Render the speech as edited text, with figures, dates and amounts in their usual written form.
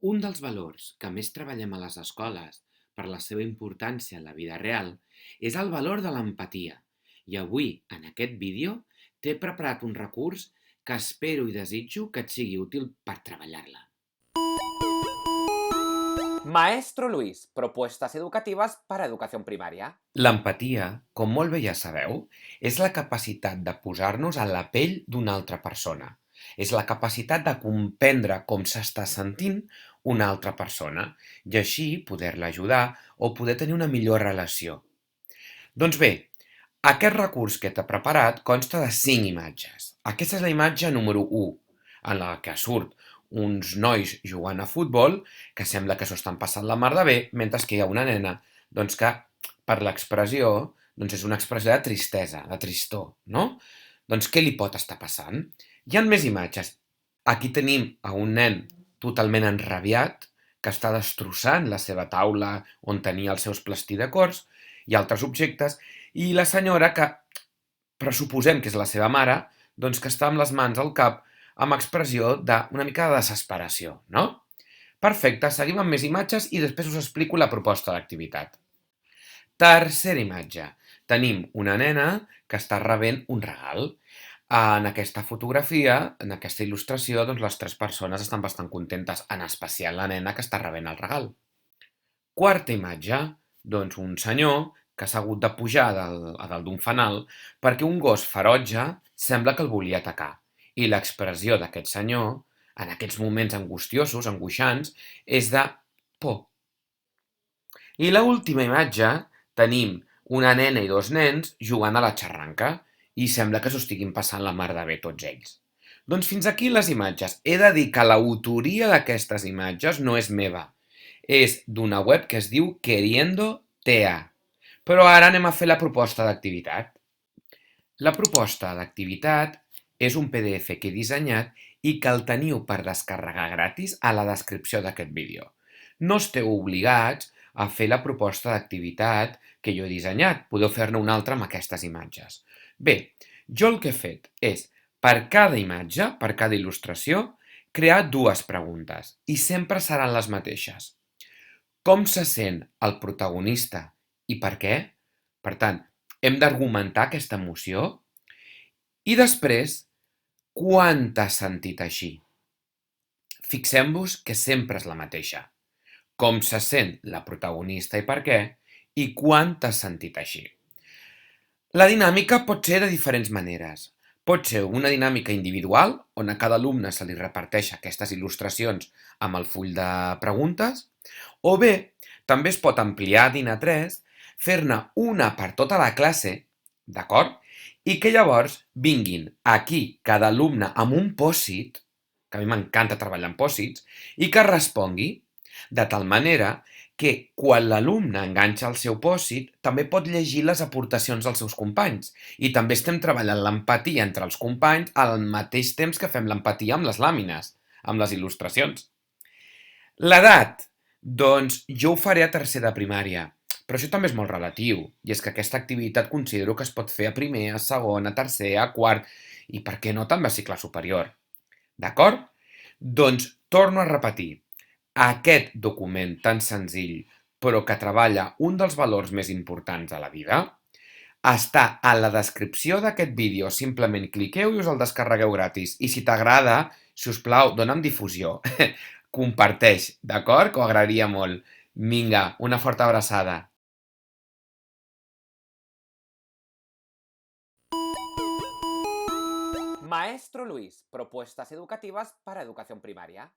Un dels valors que més treballem a les escoles per la seva importància en la vida real és el valor de l'empatia. I avui, en aquest vídeo, t'he preparat un recurs que espero i desitjo que et sigui útil per treballar-la. Maestro Luis, propuestas educativas para educación primaria. L'empatia, com molt bé ja sabeu, és la capacitat de posar-nos a la pell d'una altra persona. És la capacitat de comprendre com s'està sentint una altra persona i així poder-la ajudar o poder tenir una millor relació. Doncs bé, aquest recurs que t'he preparat consta de 5 imatges. Aquesta és la imatge número 1, en la que surt uns nois jugant a futbol que sembla que s'ho estan passant la mar de bé, mentre que hi ha una nena que per l'expressió és una expressió de tristesa, de tristor, no? Doncs què li pot estar passant? Hi ha més imatges. Aquí tenim a un nen totalment enrabiat que està destrossant la seva taula on tenia els seus plastidecors i altres objectes, i la senyora que pressuposem que és la seva mare, doncs que està amb les mans al cap amb expressió d'una mica de desesperació, no? Perfecte, seguim amb més imatges i després us explico la proposta d'activitat. Tercera imatge. Tenim una nena que està rebent un regal. En aquesta fotografia, en aquesta il·lustració, doncs les 3 persones estan bastant contentes, en especial la nena que està rebent el regal. Quarta imatge, doncs un senyor que s'ha hagut de pujar a dalt d'un fanal perquè un gos ferotge sembla que el volia atacar. I l'expressió d'aquest senyor, en aquests moments angustiosos, angoixants, és de por. I l'última imatge tenim una nena i 2 nens jugant a la xarranca i sembla que s'ho estiguin passant la mar de bé tots ells. Doncs fins aquí les imatges. He de dir que l'autoria d'aquestes imatges no és meva. És d'una web que es diu Queriendo TEA. Però ara anem a fer la proposta d'activitat. La proposta d'activitat és un PDF que he dissenyat i que el teniu per descarregar gratis a la descripció d'aquest vídeo. No esteu obligats a fer la proposta d'activitat que jo he dissenyat. Podeu fer-ne una altra amb aquestes imatges. Bé, jo el que he fet és, per cada imatge, per cada il·lustració, crear 2 preguntes i sempre seran les mateixes. Com se sent el protagonista i per què? Per tant, hem d'argumentar aquesta emoció i després, quan t'has sentit així? Fixem-vos que sempre és la mateixa. Com se sent la protagonista i per què? I quan t'has sentit així? La dinàmica pot ser de diferents maneres. Pot ser una dinàmica individual, on a cada alumne se li reparteix aquestes il·lustracions amb el full de preguntes, o bé, també es pot ampliar d'Ina3, fer-ne una per tota la classe, d'acord? I que llavors vinguin aquí cada alumne amb un pòssit, que a mi m'encanta treballar amb pòssits, i que respongui, de tal manera que quan l'alumne enganxa el seu pòssit també pot llegir les aportacions dels seus companys i també estem treballant l'empatia entre els companys al mateix temps que fem l'empatia amb les làmines, amb les il·lustracions. L'edat, doncs jo ho faré a tercer de primària, però això també és molt relatiu, i és que aquesta activitat considero que es pot fer a primer, a segon, a tercer, a quart, i per què no també a cicle superior. D'acord? Doncs torno a repetir, aquest document tan senzill, però que treballa un dels valors més importants de la vida, està a la descripció d'aquest vídeo. Simplement cliqueu i us el descarregueu gratis. I si t'agrada, si us plau, dona'm difusió. Comparteix, d'acord? Que ho agrairia molt. Vinga, una forta abraçada. Maestro Luis, propuestas educativas para educación primaria.